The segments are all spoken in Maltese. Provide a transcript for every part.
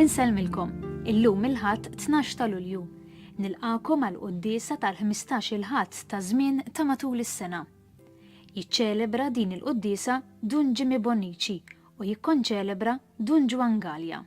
Insellmilkom, illum il-Ħadd 12 ta' Lulju. Nilqakom għall-quddiesa tal-15 il-Ħadd ta' żmien ta' matul is-sena. Jiċċelebra din il-quddiesa Dun Jimmy Bonnici u jikkonċelebra Dun Juan Gallia.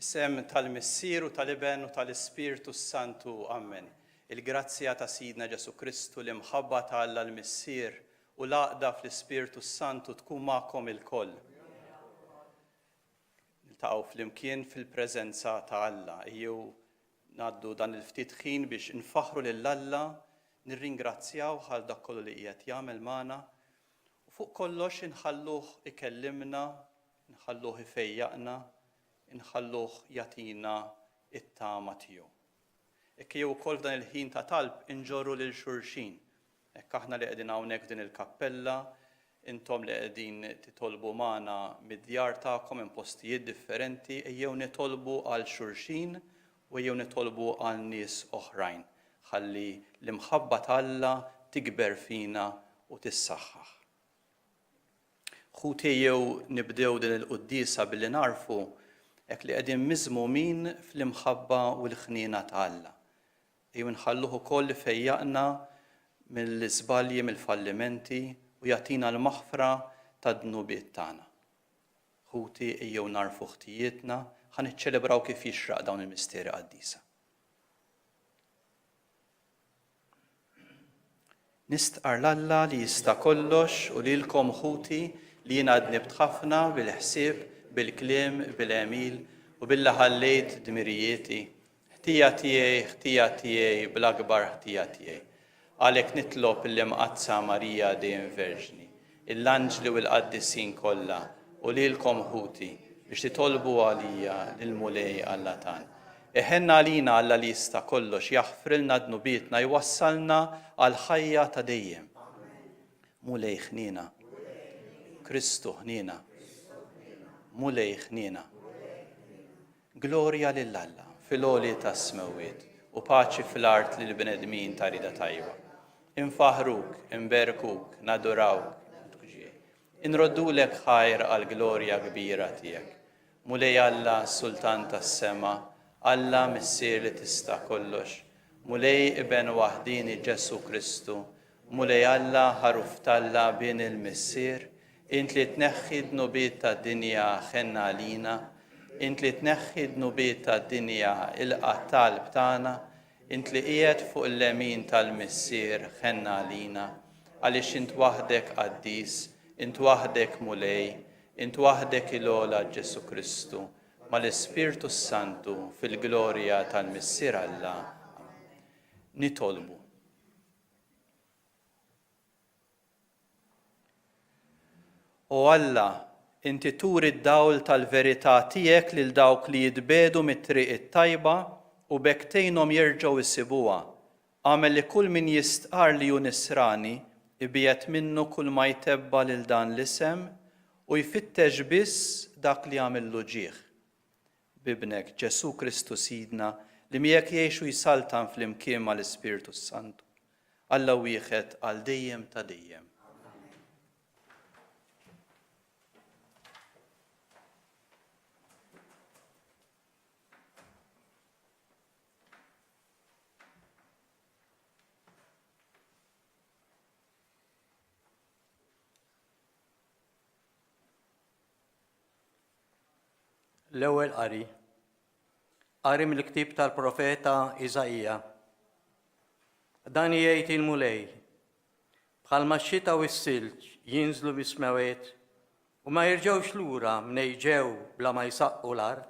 Isem tal-Missier u tal-Iben u tal-Ispirtu Santu, Amen. Il-grazzja ta' Sidna Ġesu Kristu l-imħabba ta' Alla l-Missier u l-għaqda fl-Ispirtu Santu tkun magħkom il-koll. Niltaqgħu flimkien fil-preżenza ta' Alla. Ejjew ngħaddu dan il-ftit ħin biex nfaħru lil Alla, nirringrazzjaw għal dak kollu li qiegħed jagħmel magħna u fuq kollox inħalluh ikellimna, inħalluh ifejjaqna, inħalluh jagħtina it-tama tiegħu. Hekk jew ukoll f'dan il-ħin ta' talb inġorru lil xulxin. Hekk aħna li qegħdin hawnhekk din il-kappella, intom li qegħdin titolbu magħna mid-djar tagħkom minn postijiet differenti, ejjew nitolbu għal xulxin u ejjew nitolbu għal nies oħrajn. Ħalli l-imħabba ta' Alla tikber fina u tissaħħaħ. Ħuti jew nibdew din il-quddiesa billi narfu hekk li qegħdin miżmumin fl-imħabba u l-ħniena ta' Alla. Ejjew nħalluh ukoll ifejjaqna mill-iżbalji, mill-fallimenti u jagħtina l-maħfra tad-dnubiet tagħna. Ħuti ejjew narfu ħtijietna, ħa niċċelebraw kif jixraq dawn il-mistieri qaddisa. Nistqar l-Alla li jista' kollox u lilkom ħuti li jien għadni btħafna bil-ħsieb, bil-kliem, bil-emil u billi ħallejt dmirijieti. Ħtija tiegħi bl-akbar ħtija tiegħi. Għalhekk nitlob l-imqazza Marija dejjem Verġni, l-anġli u l-qaddisin kollha u lilkom ħuti biex titolbu għalija lil-Mulej Alla tagħna. Eħenna għalina Alla li jista' kollox jaħfrilna dnubietna jwassalna għal ħajja ta' dejjem. Mulej ħniena, Kristu ħniena, Mulej ħniena. Glorja lill-Alla fil-għoli tas-smawiet u paċi fl-art lil bnedmin ta' rida tajba. Infaħruk, inberkuk, nadurawk, inroddulek ħajr għal glorja kbira tiegħek. Mulej Alla Sultan tas-sema, Alla Missier li tista' kollox. Mulej Iben waħdini Ġesu Kristu, Mulej Alla ħaruf talla bin il-Missier, int li tneħħi d-nubiet tad-dinja ħenna għalina, int li tneħħi d-nubiet tad-dinja il-qattalb tagħna, int li qiegħed fuq il-lemin tal-Missier ħenna għalina, għaliex int waħdek qaddis, int waħdek Mulej, int waħdek il-għola Ġesu Kristu, mal-Ispirtu Santu fil-glorja tal-Missier Alla. Nitolbu. O Alla, inti turi d-dawl tal-verità tiegħek lil dawk li jitbedu mit-triq it-tajba u bekk tgħinhom jerġgħu jsibuha. Għamel li kull min jistqar li hu nisrani ibiet minnu kull ma jtebba lil dan l-isem u jfittex biss dak li għamillu ġieħ. Bibnek Ġesu Kristu Sidna li miegħek jgħixu jsaltan fl-imkien mal-Ispirtu Santu. Alla wieħed għal dejjem ta' dejjem. L-ewwel qari mill-ktieb tal-profeta Iżajja. Dan jgħid il-mulej, bħalma x-xita u s-silġ jinżlu bis-smewiet u ma jerġgħux lura mnej ġew bla ma jsaqqu l-art,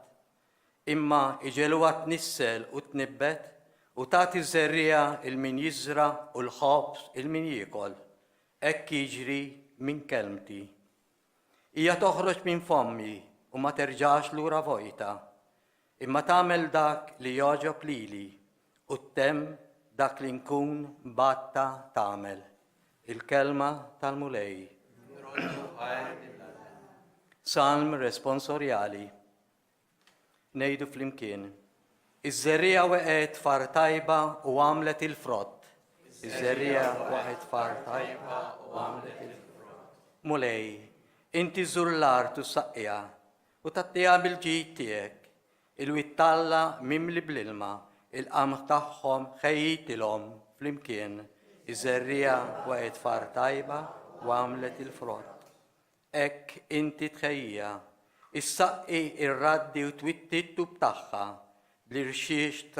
imma iġeluha tnissel u tnibbet u tagħti żerriegħa il min jiżra u l-ħobs il min jiekol. Hekk jiġri minn kelmti. Hija toħroġ minn fommi u ma terġax lura vojta, imma tagħmel dak li jogħġob lili u ttemm dak li nkun batta tagħmel. Il-kelma tal-mulej. Salm responsorjali. Ngħidu flimkien. Iż-żerriegħa weqgħet far tajba u għamlet il-frott. Iż-żerriegħa weqgħet far tajba u għamlet il-frott. Mulej, inti żur l-art u saqqija u tattija bil-ġid tiegħek, il-wittalla mimli bl-ilma, il-qamħ tagħhom ħejjitilhom flimkien, iż-żerriegħa weqgħet far tajba u għamlet il-frott. Hekk inti tħejjija, issaqqi ir-raddi u twitti t-tub tagħha, bl-irxiex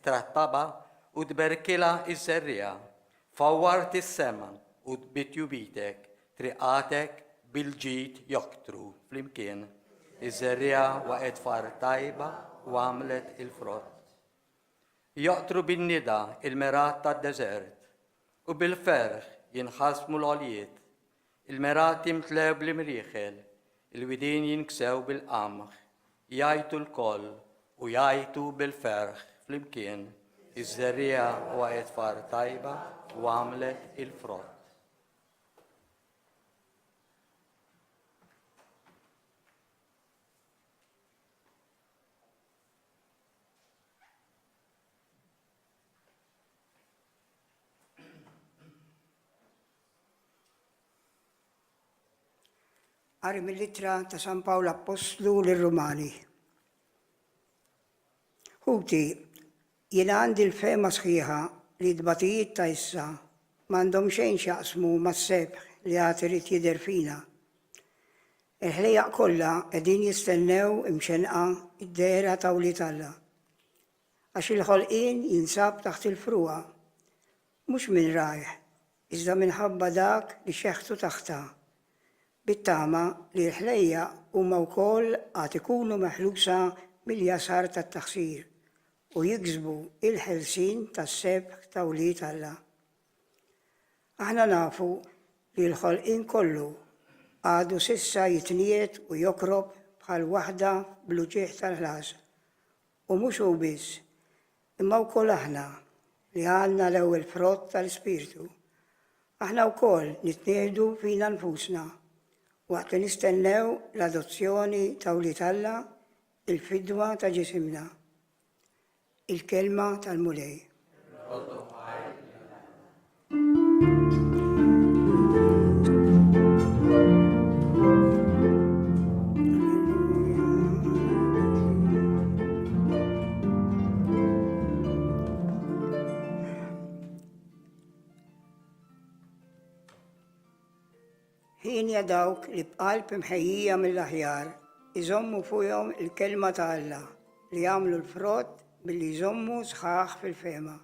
trattaba u tberkilha iż-żerriegħa, fawwart is-sema u tbit jubitek, triqatek bil-ġid joktru flimkien. Iż-żerriegħa weqgħet far tajba u għamlet il-frott. Joqtru bin-nida il-merat tad-deżert u bil-ferħ jinħasmu l-għoljiet. Il-merat jimtlew bl-imrieħel, il-widien jinksew bil-qamħ, jgħajtu l-koll u jgħajtu bil-ferħ flimkien. Iż-żerriegħa weqgħet far tajba u għamlet il-frott. Qari mill-ittra ta' San Pawl Apostlu lir-Rumani. Ħuti, jiena għandi l-fema sħiħa li d-batijiet ta' issa m'għandhom xejn x'jaqsmu mas-sebħ li għad irid jidher fina. Il-ħlejjaq kollha qegħdin jistennew imxenqa id-dehra ta' Wlied Alla. Għax il-ħolqien jinsab taħt il-fruqa, mhux minn rajħ, iżda minħabba dak li xeħħtu taħtha. Bit-tama li l-ħlejja huma wkoll għad ikunu meħlusa mill-jasar tat-taħsir u jiksbu il-ħelsien tas-sebħ ta' Wlied Alla. Aħna nafu li l-ħolqien kollu għadu sissa jitniet u jokrob bħal waħda bluġieħ tal-ħlas. U mhux hu biss, imma wkoll aħna li għandna l-ewwel frott tal-Ispirtu. Aħna wkoll nitnieħdu fina nfusna waqt li nistennew l-adozzjoni ta' Wlied Alla, il-fidwa ta' ġisimna. Il-kelma tal-mulej. Ħinja dawk li bqalb imħejjija mill-aħjar iżommu fuqhom il-kelma ta' Alla li jagħmlu l-frott billi jżommu sħaħ fil-fema.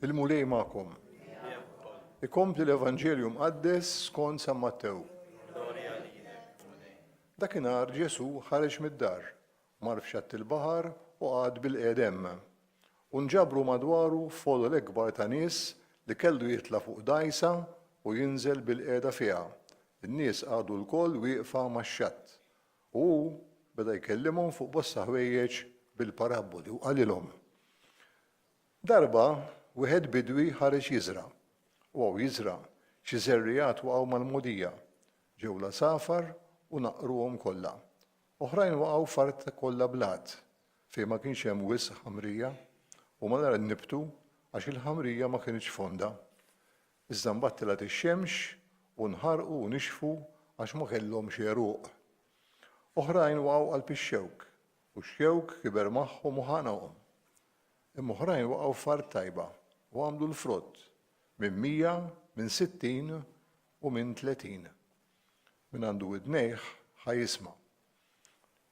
Il-mulej magħkom. Ikompli l-Evanġelju mqaddes skont San Mattew. Dakinhar Ġesu ħareġ mid-dar, mar f'xatt il-baħar u qgħad bil-qedem. U nġabru madwaru folu l-ekbar ta' nies li kellu jitla fuq dajsa u jinżel bil-qiegħda fiha. In-nies qagħdu l-koll wieqfa max-xatt. U beda jkellimhom fuq bosta ħwejjeġ bil-paraboli u qalilhom. Darba wieħed bidwi ħareġ jiżra. U għaw jiżra xi żerrijat waqgħu mal-mogħdija, ġew la safar u naqruhom kollha. Oħrajn waqgħu fart kollha blat fejn ma kienx hemm wisq ħamrija u malar nibtu għax il-ħamrija ma kienx fonda. Iżda mbagħad tilgħet ix-xemx u nħarqu u nixfu għax ma kellhomx għeruq. Oħrajn waqgħu qalb ix-xewk u x-xewk kiber magħhom u ħanahom. Imma oħrajn waqgħu fart tajba u għamlu l-frott minn 100, minn 60 u minn 30. Min għandu widnejh ħajisma'.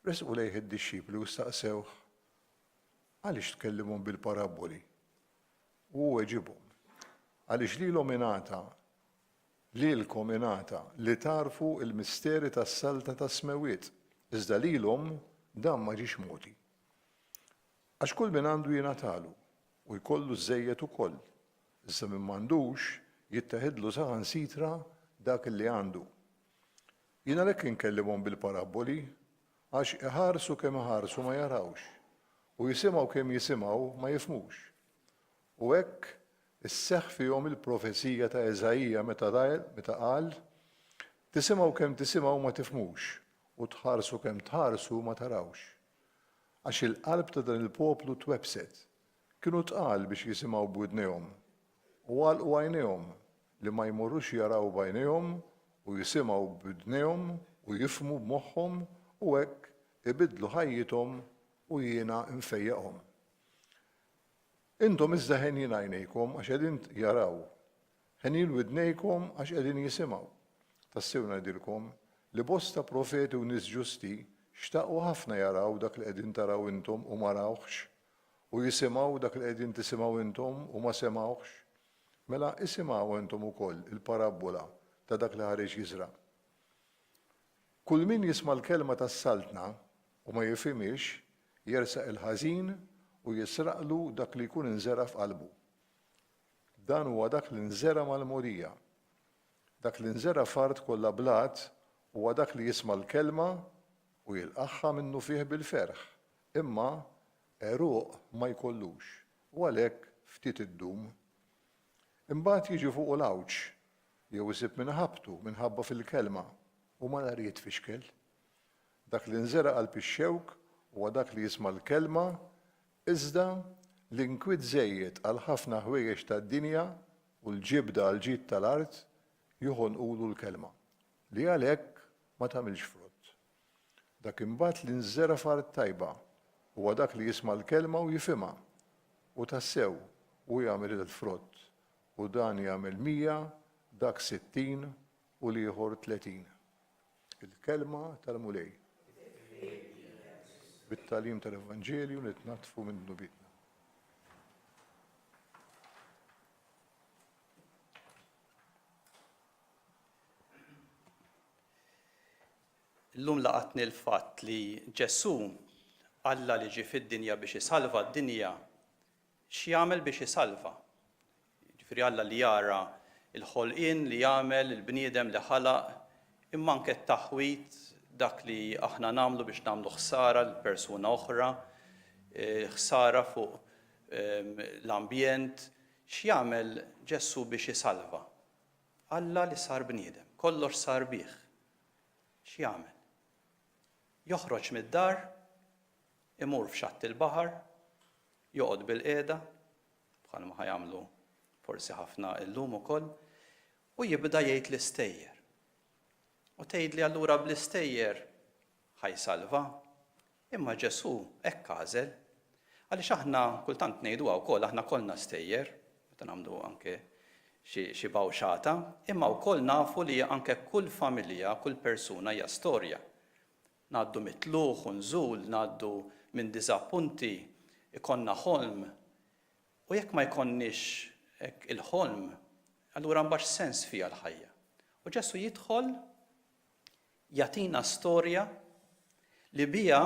Resqu lejh id-dixxipli u staqsewh għaliex tkellimhom bil-paraboli. U weġibhom għaliex lilhom ingħata lilkom ingħata li tarfu l-misteri tas-salta tas-smewiet, iżda lilhom dan ma ġiex mogħti. Għax kull min għandu jingħatalu u jkollu żejjed ukoll, iżda min m'għandux jittaħidlu saħansitra dak li għandu. Jiena lekk inkellimhom bil-paraboli għax iħarsu kemm iħarsu ma jarawx u jisimgħu kemm jisimgħu ma jifhmux. U hekk isseħħ fihom il-profezija ta' Eżajija meta qal tisimgħu kemm tisimgħu ma tifhmux u tħarsu kemm tħarsu ma tarawx. Għax il-qalb ta' dan il-poplu twebset, kienu tqal biex jisimgħu b'widnejhom u għalqu għajnejhom li ma jmorrux jaraw b'għajnejhom u jisimgħu b'widnejhom u jifhmu b'moħħhom u hekk ibidlu ħajjithom u jiena nfejjaqhom. Intom iżda ħenjin għajnejkom għax qegħdin jaraw, ħenjin widnejkom għax qegħdin jisimgħu. Tassew ngħidilkom li bosta profeti u nies ġusti xtaqgħu ħafna jaraw dak li qegħdin taraw intom u ma rawx u jisimgħu dak li qegħdin tisimgħu intom u ma semgħux. Mela isimgħu intom ukoll il-parabola ta' dak li ħareġ jiżra. Kull min jisma' l-kelma tas-saltna u ma jifhimix jersaq il-ħażin u jisraqlu dak li jkun inżera f'qalbu. Dan huwa dak li nżera mal-mogħdija. Dak li nżera fart kollha blat huwa dak li jisma' l-kelma u jilqaħħa minnu fih bil-ferħ, imma għeruq ma jkollux u għalhekk ftit iddum. Imbagħad jiġi fuq l-awċ jew isib minħabtu minħabba fil-kelma u ma nar jitfixkel. Dak li nżera qalb ix-xewk huwa dak li jisma' l-kelma iżda l-inkwit żejjed għal ħafna ħwejjeġ tad-dinja u l-ġibda għal ġid tal-art joħonqulu l-kelma li għalhekk ma tagħmilx frott. Dak imbagħad li nżera fart tajba huwa dak li jisma' l-kelma u jifhimha u tassew u jagħmel il-frott u dan jagħmel 100, dak 60 u l-ieħor 30. Il-kelma tal-mulej. Bit-tagħlim tal-Evanġelju nitnatfu minnu bitna. Illum laqatni l-fatt li Ġesu Alla li ġie fid-dinja biex isalva d-dinja x'jagħmel biex isalva. Ġifieri Alla li jara il-ħolqien li jagħmel il-bniedem li ħalaq imma anke t-taħwit dak li aħna nagħmlu biex nagħmlu ħsara l-persuna oħra, ħsara fuq l-ambjent, x'jagħmel Ġesu biex isalva. Alla li sar bniedem, kollox sar bih. X'jagħmel? Joħroġ mid-dar, imur f'xatt il-baħar, joqgħod bil-qiegħda, bħalma ħajamlu forsi ħafna llum ukoll, u jibda jgħid l-istejjer. U tgħidli allura bl-istejjer ħajsalva, imma Ġesu hekk għażel, għaliex aħna kultant ngħiduha wkoll aħna kollna stejjer, meta nagħmlu anke xi bawxata, imma wkoll nafu li anke kull familja, kull persuna hija storja. Ngħaddu mitluħ u nżul, ngħaddu minn diżappunti, ikonna ħolm. U jekk ma jkonniex il-ħolm, allura mbax sens fiha l-ħajja. U Ġesu jidħol jagħtina storja li biha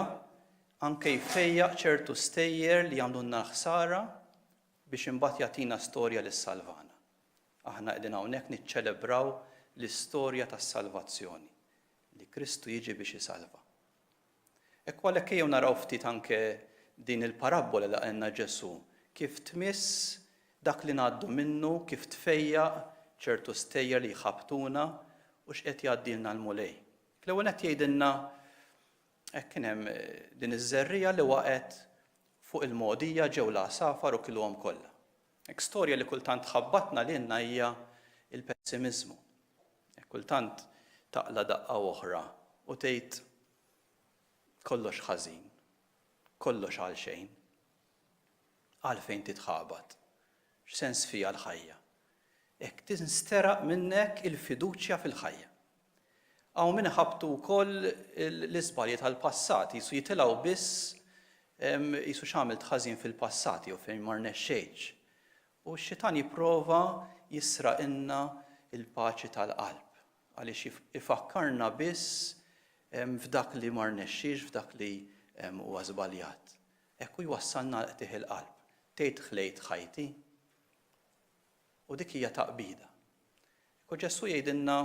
anke jfejjaq ċertu stejjer li jagħmlulna ħsara biex imbagħad jagħtina storja lis salvana. Aħna qegħdin hawnhekk niċċelebraw l-istorja tas-salvazzjoni li Kristu jiġi biex isalva. Hekk għalhekk ejjew naraw ftit anke din il-parabola li qالna Ġesu kif tmiss dak li ngħaddu minnu kif tfejjaq ċertu stejjer li jħabtuna u x'qed jgħaddilna l-mulej. L-ewwel qed jgħidilna hekk kien hemm din iż-żerrija li waqgħet fuq il-mogħdija ġew l-għasafar u kilhom kollha. Hekk storja li kultant ħabbatna lilna hija il-pessimiżmu. Kultant taqla daqqa oħra u tgħid kollox ħażin, kollox għal xejn. Għalfejn titħabat, x'sens fija l-ħajja. Hekk tinsteraq minnek il-fiduċja fil-ħajja. Hawn min ħabtu wkoll l-iżbalji tal-passat, jisu jitilgħu biss jisu x'għamilt ħażin fil-passat jew fejn ma rnexxejx. U x-xitan jipprova jisraqilna il-paċi tal-qalb għaliex ifakkarna biss f'dak li ma rnexxiex, f'dak li huwa żbaljat. Hekk jwassalna qtih il-qalb. Tgħid ħlejt ħajti u dik hija taqbida. Kien Ġesu jgħidilna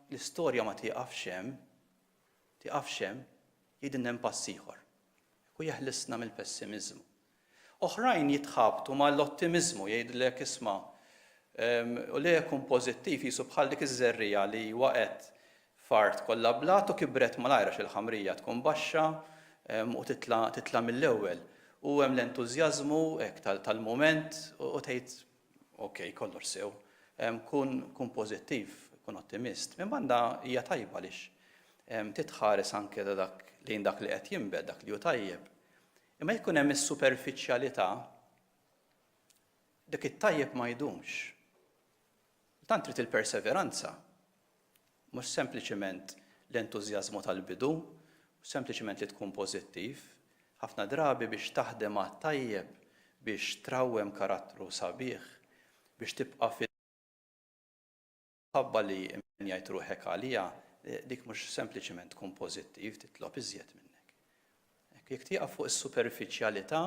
l-istorja ma tieqafx hemm, jgħidilna hemm pass ieħor. U jeħlisna mill-pessimiżmu. Oħrajn jitħabtu mal-ottimizmu jgħidlek isma' u li jkun pożittiv jisu bħal dik iż-żerrija li waqgħet fart kollha blat u kibret malajra il-ħamrija tkun baxxa u titla' mill-ewwel. U hemm l-entużjażmu hekk tal-mument u tgħid okej kollox sew, kun pożittiv, kun ottimist. Minn banda hija tajba għaliex titħares anke lejn dak li qed jinbed, dak li hu tajjeb. Imma jkun hemm is-superfiċjalità, dik it-tajjeb ma jdumx. Tant trid il-perseveranza, mhux sempliċement l-entużjażmu tal-bidu, sempliċement li tkun pożittiv, ħafna drabi biex taħdem għat-tajjeb, biex trawwem karattru sabiħ, biex tibqa' fil-ħabba li impenjajt ruħek għalija, dik mhux sempliċement tkun pożittiv, titlob iżjed minnek. Jekk tieqa' fuq is-superfiċjalità,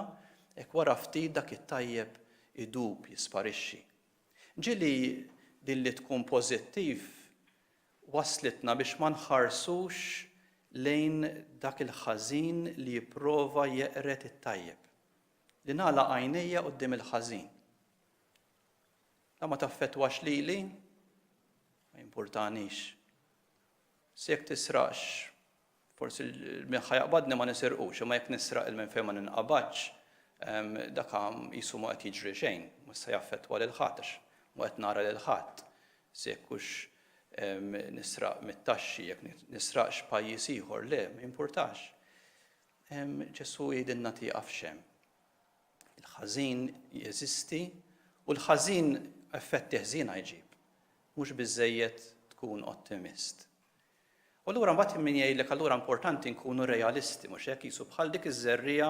hekk wara ftit dak it-tajjeb idub jisparixxi. Ġieli din li tkun pożittiv waslitna biex ma nħarsux lejn dak il-ħażin li jipprova jeqret it-tajjeb. Li nagħlaq għajnejja quddiem il-ħażin. Ma taffettwax lili, ma jimpurtanix. Se jekk tisraqx, forsi minn ħajaqbadni ma nisirqux, imma jekk nisraq il-minn fejn ma ninqabadx, dak qisu ma qed jiġri xejn, ma se jaffettwa lil ħadd, ma qed nara lil ħadd. Se jekkux nisraq mit-taxxi, jekk nisraqx pajjiż ieħor, le, ma jimpurtax. Ġesu jgħidilna tieqaf xemm. Il-ħażin jeżisti u l-ħażin effetti ħżiena jġib. Mhux biżżejjed tkun ottimist. U allura mbagħad min jgħidlek allura importanti nkunu realisti, mhux hekk jisu bħal dik iż-żerrija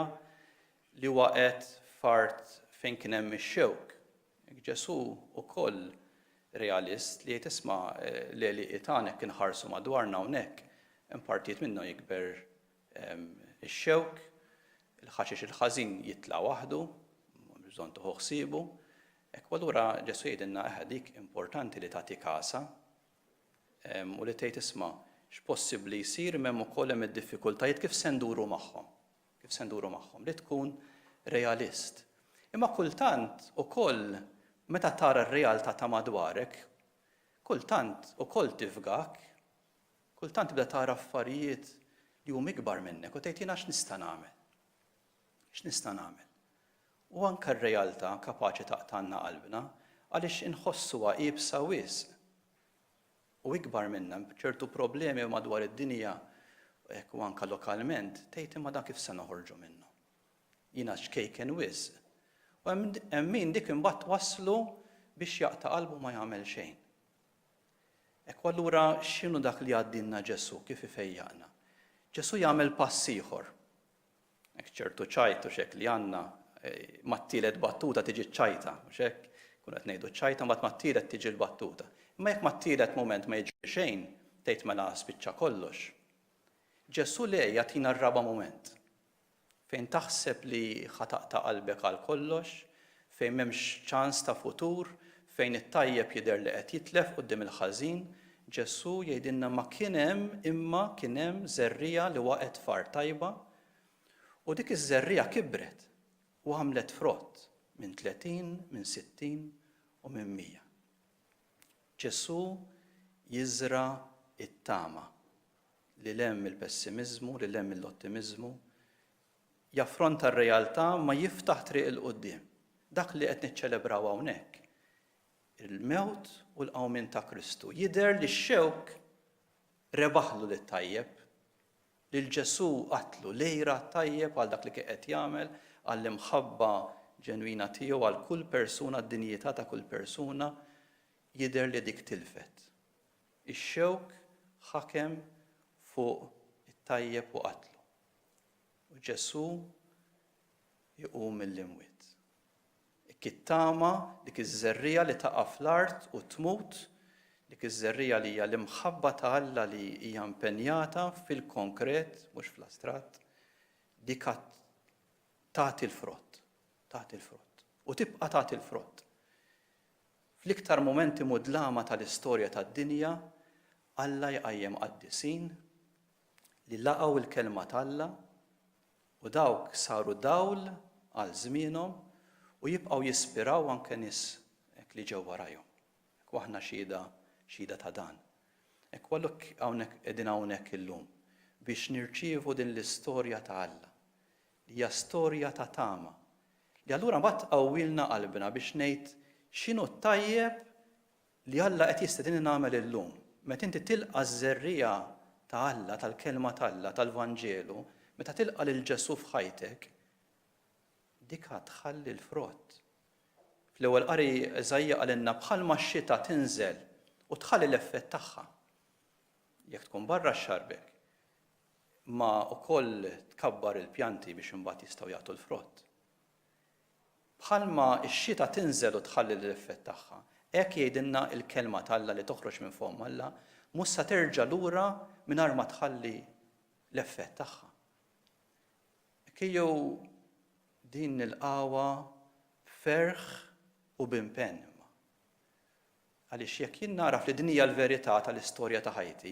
li waqgħet fart fejn kien hemm ix-xewk. Ġesu wkoll realist li tisma' li itanek inħarsu madwarna hawnhekk, hemm partijiet minnhom jikber ix-xewk, il-ħaxix il-ħażin jitla' waħdu, bżonn tieħu ħsiebu. Hekk allura Ġesu jgħidilna dik importanti li tagħti kasa u li tgħid isma' x'possibbli jsir m'hemm ukoll hemm id-diffikultajiet kif se nduru magħhom, li tkun realist. Imma kultant ukoll meta tara r-realtà ta' madwarek, kultant ukoll tifgak, kultant tibda tara affarijiet li huma ikbar minnek u tgħid jiena x'nista' nagħmel. X'nista' nagħmel? U anke r-realtà kapaċi taqtanna qalbna għaliex inħossuha qiebsa wisq. U ikbar minnha ċertu problemi madwar id-dinja u anke lokalment, tgħid imma dak kif se noħorġu minnu. Jiena xkejken wisq. U hemm min dik imbagħad waslu biex jaqta' qalbu ma jagħmel xejn. Hekk allura x'inhu dak li għaddilna Ġesu kif ifejjaqna? Ġesu jagħmel pass ieħor. Hekk ċertu ċajtu x'hekk li għandna mat-tielet battuta tiġi ċajta, mhux hekk kun qed ngħidu ċajta mbagħad mat-tielet tiġi l-battuta. Imma jekk mat-tielet mument ma jiġri xejn, tgħid mela spiċċa kollox. Ġesu lej jagħtina r-raba' mument. Fejn taħseb li ħataqta' qalbek għal kollox, fejn m'hemmx ċans ta' futur, fejn it-tajjeb jidher li qed jitlef quddiem il-ħażin, Ġesu jgħidilna ma kien hemm żerrija li waqgħet far tajba u dik iż-żerrija kibret u għamlet frott minn 30, minn 60 u minn 100. Ġesu jiżra it-tama li lem il-pessimizmu, li lem l-ottimizmu, jaffronta r-realtà ma jiftaħ triq il-qudiem. Dak li qed niċċelebraw hawnhekk. Il-mewt u l-qawmin ta' Kristu. Jidher li x-xewk rebaħlu lit-tajjeb, lil Ġesu qatlu lejra tajjeb għal dak li qed jagħmel, għall-imħabba ġenwina tiegħu għal kull persuna, d-dinjità ta' kull persuna, jidher li dik tilfet. Ix-xewk ħakem fuq it-tajjeb u qatlu. U Ġesu jqum mill-imwiet. Kittama dik iż-żerrija li taqa' fl-art u tmut, dik iż-żerrija li hija l-imħabba ta' Alla li hija impenjata fil-konkret, mhux fl-astratt, dik tagħti l-frott, tagħti l-frott. U tibqa' tagħti l-frott. Fl-iktar momenti mudlama tal-istorja tad-dinja, Alla jqajjem qaddisin li laqgħu l-kelma t'Alla u dawk saru dawl għal żmienhom u jibqgħu jispiraw anke nies hekk li ġew warahom. Hekk aħna xhieda ta' dan. Hekk għallok hawnhekk qegħdin hawnhekk illum biex nirċievu din l-istorja ta' Alla. Li hija storja ta' tama. Li allura mbagħad tqawwilna qalbna biex ngħid x'inhu tajjeb li Alla qed jistedinni nagħmel illum. Meta inti tilqa' ż-żerrija ta' Alla, tal-kelma ta' Alla, tal-Vanġelu, meta tilqa' lil Ġesu f'ħajtek, dik tħalli l-frott. Fl-ewwel qari Eżajja qalilna bħalma x-xita tinżel u tħalli l-effett tagħha. Jekk tkun barra x-xarbek, ma wkoll tkabbar il-pjanti biex imbagħad jistgħu jagħtu l-frott. Bħalma x-xita tinżel u tħalli l-effett tagħha. Hekk jgħidilna l-kelma t'Alla li toħroġ minn fom Alla, mhux se terġa' lura mingħajr ma tħalli l-effett tagħha. Ejjew din nilqawha ferħ u b'impenn. Għaliex jekk jien naraf li din hija l-verità tal-istorja ta' ħajti,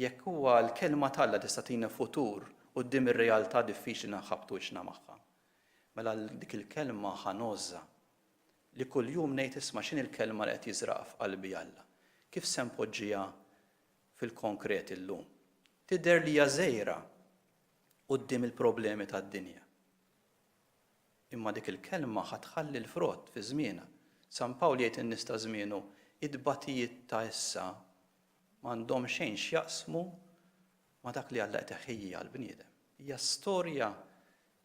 jekk huwa l-kelma t'Alla tista' tina futur quddiem ir-realtà diffiċli naħabtu wiċċna magħha. Mela dik il-kelma ħanoża li kull jum ngħid isma' x'inhi l-kelma li qed jiżraq f'qalbi Alla. Kif se npoġġiha fil-konkret illum? Tidher li hija żgħira quddiem il-problemi tad-dinja. Imma dik il-kelma ħatħalli l-frott fi żmienha. San Pawl jgħid in-nies ta' żmienu, id-batijiet ta' issa m'għandhom xejn x'jaqsmu ma' dak li Alla qed iħejji għall-bniedem. Hija storja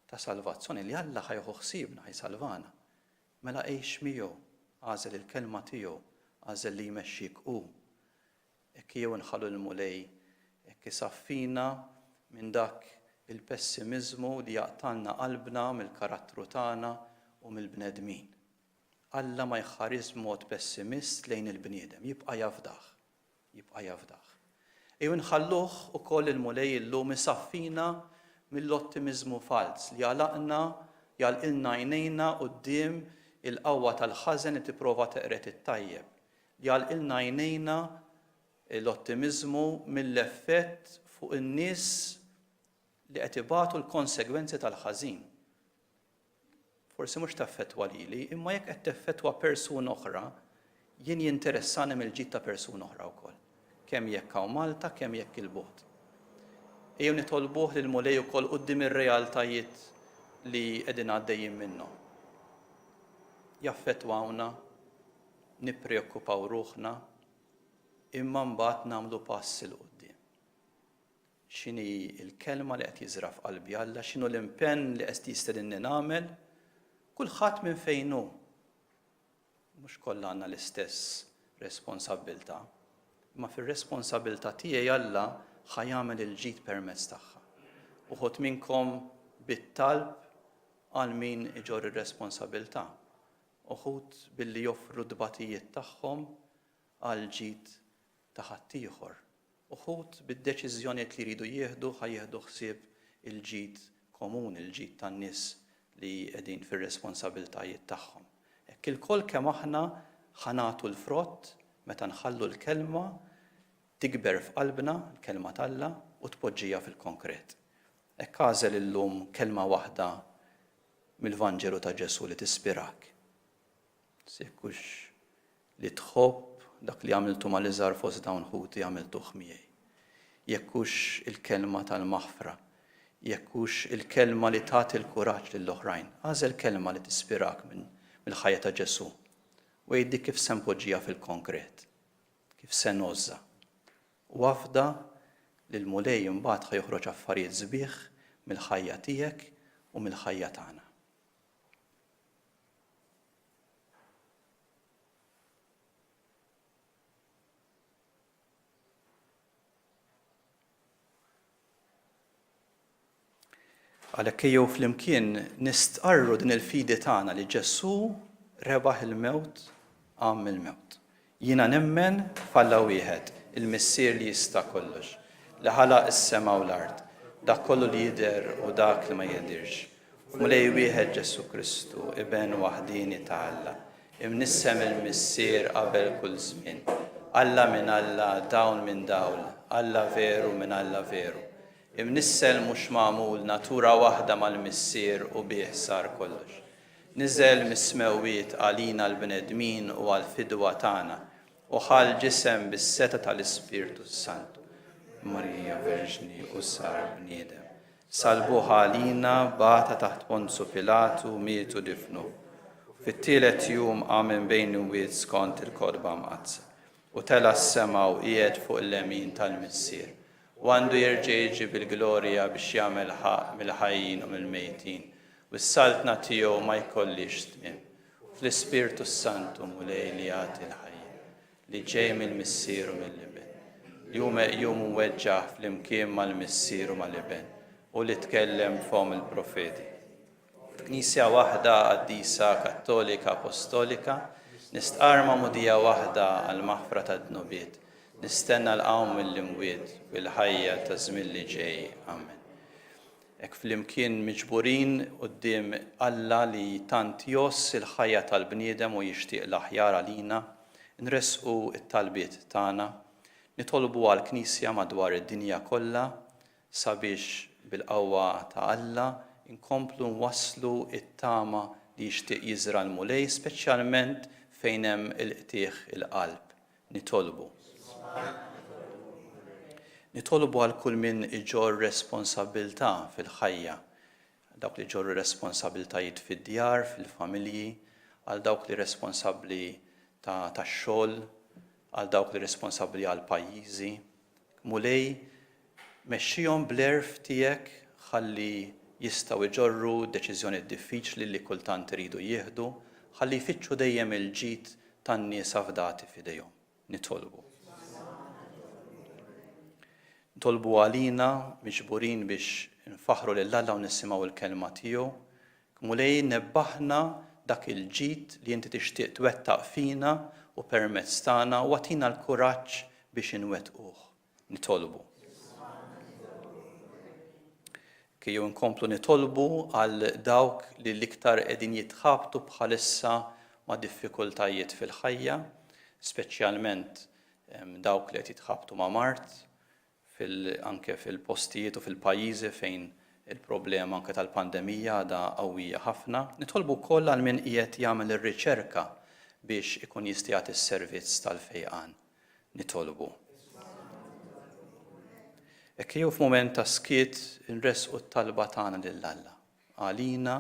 ta' salvazzjoni li Alla ħajħu ħsiebna ħajsalvana. Mela għejx miegħu, għażel il-kelma tiegħu, għażel li jmexxik hu. Hekk jew nħallu l-mulej, hekk isaffina minn dak il-pessimizmu li jaqtalna qalbna mill-karattru tagħna u mill-bnedmin. Alla ma jħares mod pessimist lejn il-bniedem, jibqa' jafdaħ, jibqa' jafdaħ. Ejjew nħalluh ukoll il-mulej illum isaffina mill-ottimizmu fals li jgħalqilna għajnejna quddiem il-qawwa tal-ħażen li tipprova teqret it-tajjeb. Jgħalqilna għajnejna l-ottimizmu mill-effett fuq in-nies li qed ibagħtu l-konsegwenzi tal-ħażin. Forsi mhux taffettwa lili, imma jekk qed teffettwa persuna oħra, jien jinteressani mill-ġid ta' persuna oħra wkoll. Kemm jekk hawn Malta, kemm jekk il-bogħod. Ejjew nitolbuh lil mulej ukoll quddiem ir-realtajiet li qegħdin għaddejjin minnhom. Jaffettwawna, nippreokkupaw ruħna, imma mbagħad nagħmlu pass il quddiem. X'inhi l-kelma li qed jiżra f'qalbi Alla, x'inhu l-impenn li qed jistedinni nagħmel, kulħadd minn fejn hu. Mhux kollha għandna l-istess responsabbiltà, imma fir-responsabbiltà tiegħi Alla ħajjagħmel il-ġid permezz tagħha. Uħud minnkom bit-talb għal min iġor ir-responsabbiltà. Uħud billi joffru d-batijiet tagħhom għal ġid ta' ħaddieħor. Uħud bid-deċiżjonijiet li jridu jieħdu ħajjieħdu ħsieb il-ġid komuni, il-ġid tan-nies li qegħdin fir-responsabbiltajiet tagħhom. Hekk il-koll kemm aħna ħanatu l-frott meta nħallu l-kelma tikber f'qalbna, l-kelma t'Alla, u tpoġġija fil-konkret. Hekk għażel illum kelma waħda mill-Vanġelu ta' Ġesu li tispirak. Sekkux li tħobb dak li għamiltu mal-iżgħar fost dawn ħuti għamiltuh miegħi. Jekkux il-kelma tal-maħfra, jekkux il-kelma li tagħti l-kuraġġ lill-oħrajn. Għażel kelma li tispirak mill-ħajja ta' Ġesu. U jgħiddik kif se npoġġiha fil-konkret, kif se nożza. U għafda li l-mulej imbagħad ħajoħroġ affarijiet sbieħ mill-ħajja tiegħek u mill-ħajja tagħna. Għalhekk ejjew flimkien nistqarru din il-fidi tagħna li Ġesu rebaħ il-mewt għam il-mewt. Jiena nemmen f'Alla wieħed, il-Missier li jista' kollox, li ħalaq is-sema u l-ard, dak kollu li jidher u dak li ma jidhirx. F'Mulej wieħed Ġesu Kristu, Iben waħdini ta' Alla, imnissem il-Missier qabel kull żmien. Alla minn Alla, dawn minn dawl, Alla veru minn Alla veru. Imnissel mhux magħmul natura waħda mal-Missier u bih sar kollox. Niżel mis-smewwiet għalina l-bnedmin u għall-fidwa tagħna u ħal ġisem bis-seta tal-Ispirtu Santu. Marija Verġni u sar bniedem. Salbuha għalina bata taħt Ponzu Pilatu mietu difnu. Fit-tielet jum għamen bejn wiet skont il-kodba mqazza u tela s-sema u qiegħed fuq il-lemin tal-Missier. U għandu jerġa' jiġi bil-glorja biex jagħmel ħaq mill-ħajjin u mill-mejtin. U s-saltna tiegħu ma jkollix tmiem. Fl-Ispirtu Santu mulej li jagħti l-ħajja, li ġej mill-Missier u mill-Iben. Jum weġġaħ fl-imkien mal-Missier u mal-Iben u li tkellem f'hom il-profeti. Knisja waħda qaddisa Kattolika Apostolika, nistqarma mudija waħda għall-maħfra tad-dnubiet. Nistenna l-qawm mill-imwiet u l-ħajja ta' żmien li ġej. Amen. Hekk flimkien miġburin quddiem Alla li tant joss il-ħajja tal-bniedem u jixtieq l-aħjar għalina, nresqu t-talbiet tagħna, nitolbu għall-Knisja madwar id-dinja kollha sabiex bil-qawwa ta' Alla inkomplu nwasslu it-tama li jixtieq jiżra l-mulej, speċjalment fejn hemm il-qtieħ il-qalb. Nitolbu għal kull min iġor responsabilità fil-ħajja, dawk li ġorru responsabiltajiet fid-djar, fil-familji, għal dawk li responsabbli tax-xogħol, għal dawk li responsabbli għal pajjiżi. Mulej, mexxihom bl-erf tiegħek ħalli jistgħu iġorru deċiżjoni diffiċli li kultant iridu jieħdu, ħalli jfittxu dejjem il-ġid tan-nies afdati f'idejhom. Nitolbu għalina miġburin biex nfaħru lil Alla u nisimgħu l-kelma tiegħu, mulej nebbaħna dak il-ġid li inti tixtieq twettaq fina u permezz tagħna u għatina l-kuraġġ biex inwettquh. Nitolbu. Kieju nkomplu nitolbu għal dawk li l-iktar qegħdin jitħabtu bħalissa ma' diffikultajiet fil-ħajja, speċjalment dawk li qed jitħabtu ma' mart, anke fil-postijiet u fil-pajjiżi fejn il-problema anke tal-pandemija għadha qawwija ħafna. Nitolbu wkoll għal min qiegħed jagħmel ir-riċerka biex ikun jista' jagħti s-servizz tal-fejqan. Nitolbu. Hekk jew f'mument ta' skiet nresqu t-talba tagħna lil Alla. Għalina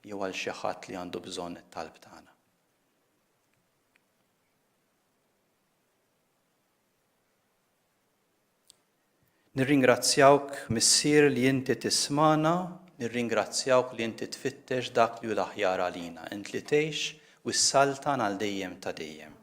jew għal xi ħadd li għandu bżonn it-talb tagħna. Nirringrazzjawk Missier li inti tismana, nirringrazzjawk li inti tfittex dak li hu l-aħjar għalina, int li tgħix u s-saltan għal dejjem ta' dejjem.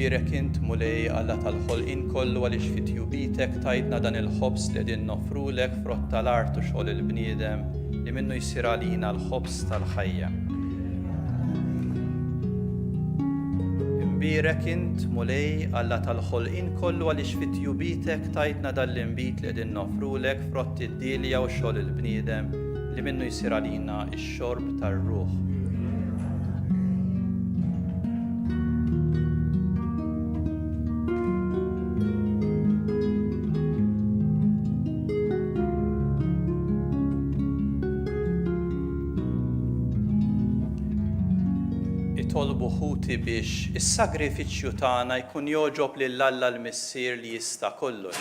Birek int mulej Alla tal-ħolqien kollu għaliex fi tjubitek tajtna dan il-ħobs li qegħdin nofrulek frott tal-art u xogħol il-bniedem li minnu jsir għalina l-ħobs tal-ħajja. Imbirek int mulej Alla tal-ħolqien kollu għaliex fi tjubitek tajtna dan l-inbit li qegħdin nofrulek frott id-dilja u xogħol il-bniedem li minnu jsir għalina x-xorb tar-ruħ. nitolbu ħuti biex is-sagrifiċċju tagħna jkun joġob lil Alla l-Missier li jista' kollox.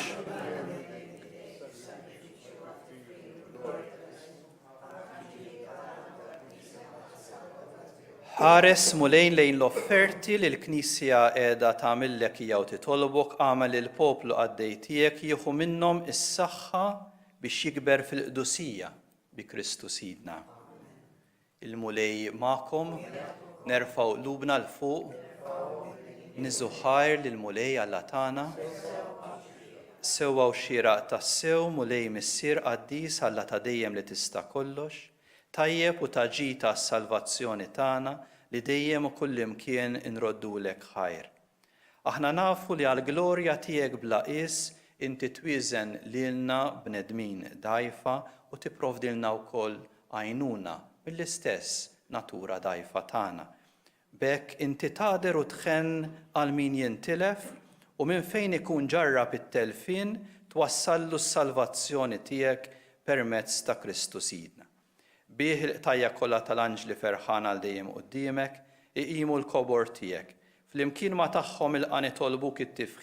Ħares mulejn lejn l-offerti li l-Knisja qiegħda tagħmillek jew titolbok għamel il-poplu għaddej tiegħek jieħu minnhom is-saħħa biex jikber fil-qdusija bi Kristu Sidna. Il-mulej magħkom, nerfgħu qlubna l fuq, niżu ħajr lil mulej Alla tagħna, sewwa xieraq tas-sew mulej missier qaddis Alla ta' dejjem li tista' kollox, tajjeb u taġita s-salvazzjoni tagħna li dejjem u kullimkien inroddulek ħajr. Aħna nafu li għall-glorja tiegħek bla qis inti twieżen lilna bnedmin dgħajfa u tipprovdilna wkoll għajnuna mill-istess natura dgħajfa tagħna. B'hekk inti tagħder u tħenn għal min jintilef u minn fejn ikun ġarrab it-telfin twassallu s-salvazzjoni tiegħek permezz ta' Kristu Sidna. Bih il-qtajja kollha tal-anġli ferħan għal dejjem quddiemek iqimu l-kobor tiegħek. Flimkien ma tagħhom ilqa' nitolbuk it-tifħim